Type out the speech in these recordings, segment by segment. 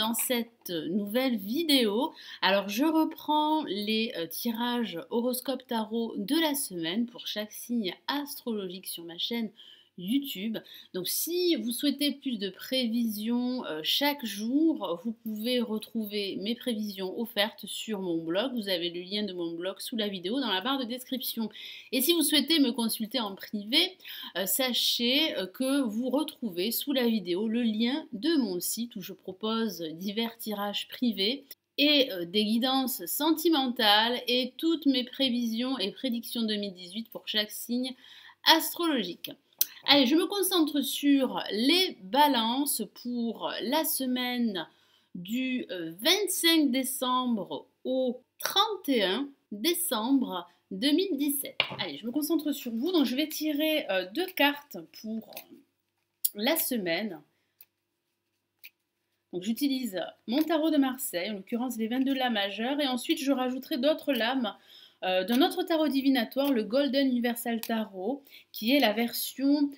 dans cette nouvelle vidéo. Alors je reprends les tirages horoscope tarot de la semaine pour chaque signe astrologique sur ma chaîne YouTube. Donc si vous souhaitez plus de prévisions chaque jour, vous pouvez retrouver mes prévisions offertes sur mon blog. Vous avez le lien de mon blog sous la vidéo dans la barre de description. Et si vous souhaitez me consulter en privé, sachez que vous retrouvez sous la vidéo le lien de mon site où je propose divers tirages privés et des guidances sentimentales et toutes mes prévisions et prédictions 2018 pour chaque signe astrologique. Allez, je me concentre sur les balances pour la semaine du 25 décembre au 31 décembre 2017. Allez, je me concentre sur vous. Donc, je vais tirer deux cartes pour la semaine. Donc, j'utilise mon tarot de Marseille, en l'occurrence les 22 lames majeures, et ensuite je rajouterai d'autres lames d'un autre tarot divinatoire, le Golden Universal Tarot, qui est la version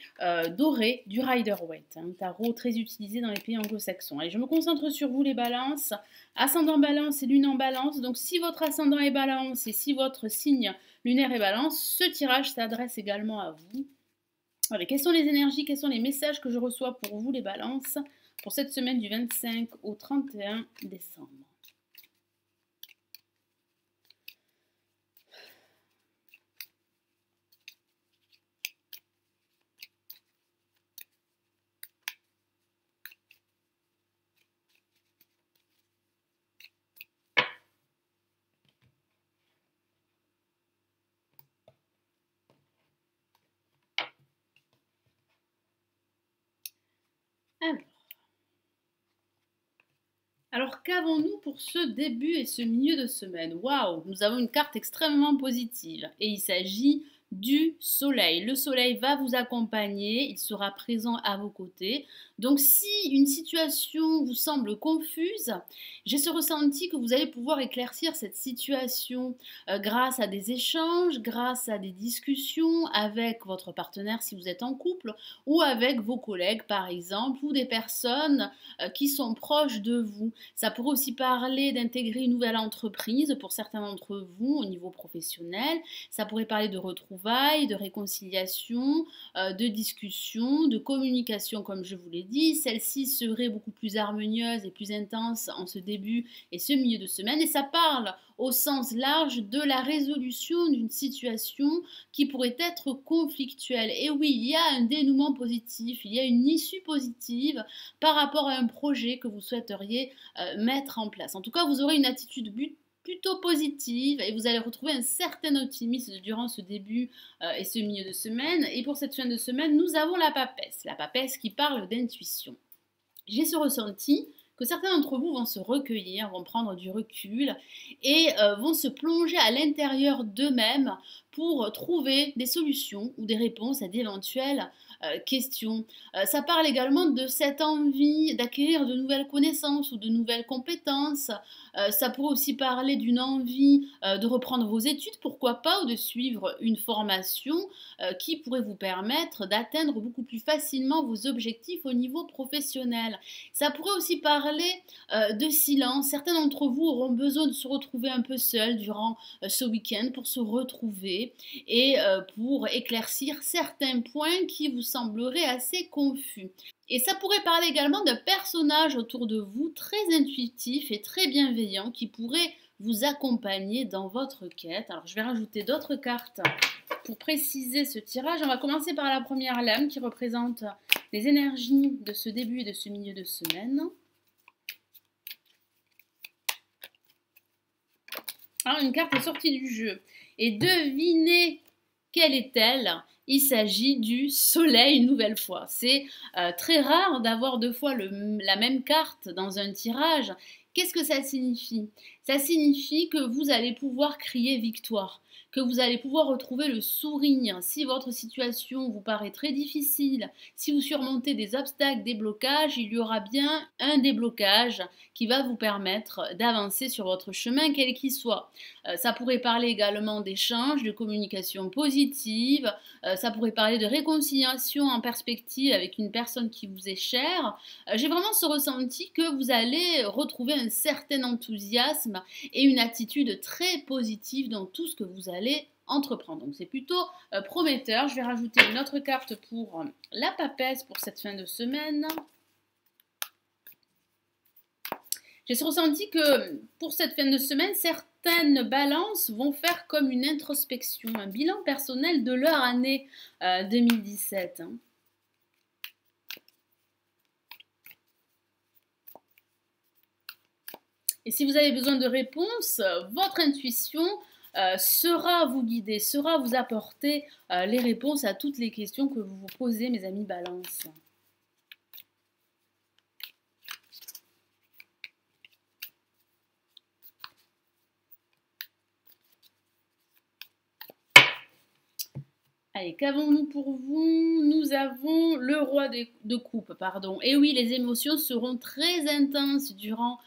dorée du Rider-Waite, un tarot très utilisé dans les pays anglo-saxons. Allez, je me concentre sur vous les balances, ascendant balance et lune en balance. Donc si votre ascendant est balance et si votre signe lunaire est balance, ce tirage s'adresse également à vous. Allez, quelles sont les énergies, quels sont les messages que je reçois pour vous les balances pour cette semaine du 25 au 31 décembre? Alors qu'avons-nous pour ce début et ce milieu de semaine? Waouh, nous avons une carte extrêmement positive et il s'agit du soleil. Le soleil va vous accompagner, il sera présent à vos côtés. Donc si une situation vous semble confuse, j'ai ce ressenti que vous allez pouvoir éclaircir cette situation grâce à des échanges, grâce à des discussions avec votre partenaire si vous êtes en couple ou avec vos collègues par exemple ou des personnes qui sont proches de vous. Ça pourrait aussi parler d'intégrer une nouvelle entreprise pour certains d'entre vous au niveau professionnel. Ça pourrait parler de retrouvailles, de réconciliation, de discussion, de communication comme je vous l'ai dit. Celle-ci serait beaucoup plus harmonieuse et plus intense en ce début et ce milieu de semaine. Et ça parle au sens large de la résolution d'une situation qui pourrait être conflictuelle. Et oui, il y a un dénouement positif, il y a une issue positive par rapport à un projet que vous souhaiteriez mettre en place. En tout cas, vous aurez une attitude plutôt positive et vous allez retrouver un certain optimisme durant ce début et ce milieu de semaine. Et pour cette fin de semaine, nous avons la papesse qui parle d'intuition. J'ai ce ressenti que certains d'entre vous vont se recueillir, vont prendre du recul et vont se plonger à l'intérieur d'eux-mêmes pour trouver des solutions ou des réponses à d'éventuelles questions. Ça parle également de cette envie d'acquérir de nouvelles connaissances ou de nouvelles compétences. Ça pourrait aussi parler d'une envie de reprendre vos études, pourquoi pas, ou de suivre une formation qui pourrait vous permettre d'atteindre beaucoup plus facilement vos objectifs au niveau professionnel. Ça pourrait aussi parler de silence. Certains d'entre vous auront besoin de se retrouver un peu seuls durant ce week-end pour se retrouver et pour éclaircir certains points qui vous sembleraient assez confus. Et ça pourrait parler également d'un personnage autour de vous très intuitif et très bienveillant qui pourrait vous accompagner dans votre quête. Alors je vais rajouter d'autres cartes pour préciser ce tirage. On va commencer par la première lame qui représente les énergies de ce début et de ce milieu de semaine. Alors une carte est sortie du jeu et devinez quelle est-elle? Il s'agit du soleil une nouvelle fois. C'est très rare d'avoir deux fois la même carte dans un tirage Qu'est-ce que ça signifie? Ça signifie que vous allez pouvoir crier victoire, que vous allez pouvoir retrouver le sourire. Si votre situation vous paraît très difficile, si vous surmontez des obstacles, des blocages, il y aura bien un déblocage qui va vous permettre d'avancer sur votre chemin, quel qu'il soit. Ça pourrait parler également d'échanges, de communication positive, ça pourrait parler de réconciliation en perspective avec une personne qui vous est chère. J'ai vraiment ce ressenti que vous allez retrouver un certain enthousiasme et une attitude très positive dans tout ce que vous allez entreprendre. Donc c'est plutôt prometteur. Je vais rajouter une autre carte pour la papesse pour cette fin de semaine. J'ai ce ressenti que pour cette fin de semaine, certaines balances vont faire comme une introspection, un bilan personnel de leur année 2017. Et si vous avez besoin de réponses, votre intuition sera vous guider, sera vous apporter les réponses à toutes les questions que vous vous posez, mes amis Balance. Allez, qu'avons-nous pour vous? Nous avons le roi de coupe, pardon. Et oui, les émotions seront très intenses durant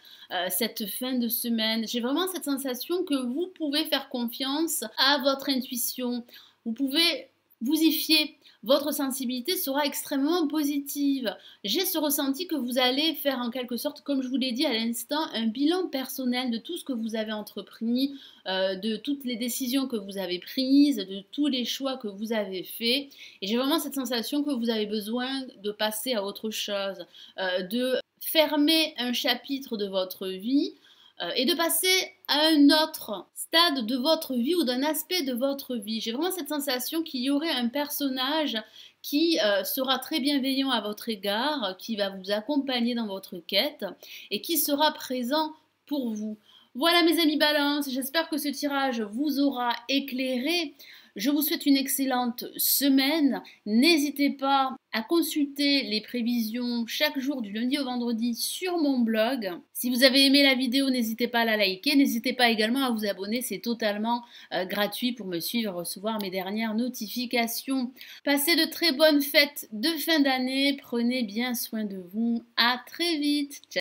cette fin de semaine. J'ai vraiment cette sensation que vous pouvez faire confiance à votre intuition. Vous pouvez vous y fier. Votre sensibilité sera extrêmement positive. J'ai ce ressenti que vous allez faire en quelque sorte, comme je vous l'ai dit à l'instant, un bilan personnel de tout ce que vous avez entrepris, de toutes les décisions que vous avez prises, de tous les choix que vous avez faits. Et j'ai vraiment cette sensation que vous avez besoin de passer à autre chose, de fermer un chapitre de votre vie et de passer à un autre stade de votre vie ou d'un aspect de votre vie. J'ai vraiment cette sensation qu'il y aurait un personnage qui sera très bienveillant à votre égard, qui va vous accompagner dans votre quête et qui sera présent pour vous. Voilà mes amis Balance, j'espère que ce tirage vous aura éclairé. Je vous souhaite une excellente semaine. N'hésitez pas à consulter les prévisions chaque jour du lundi au vendredi sur mon blog. Si vous avez aimé la vidéo, n'hésitez pas à la liker. N'hésitez pas également à vous abonner, c'est totalement gratuit pour me suivre et recevoir mes dernières notifications. Passez de très bonnes fêtes de fin d'année. Prenez bien soin de vous. À très vite. Ciao.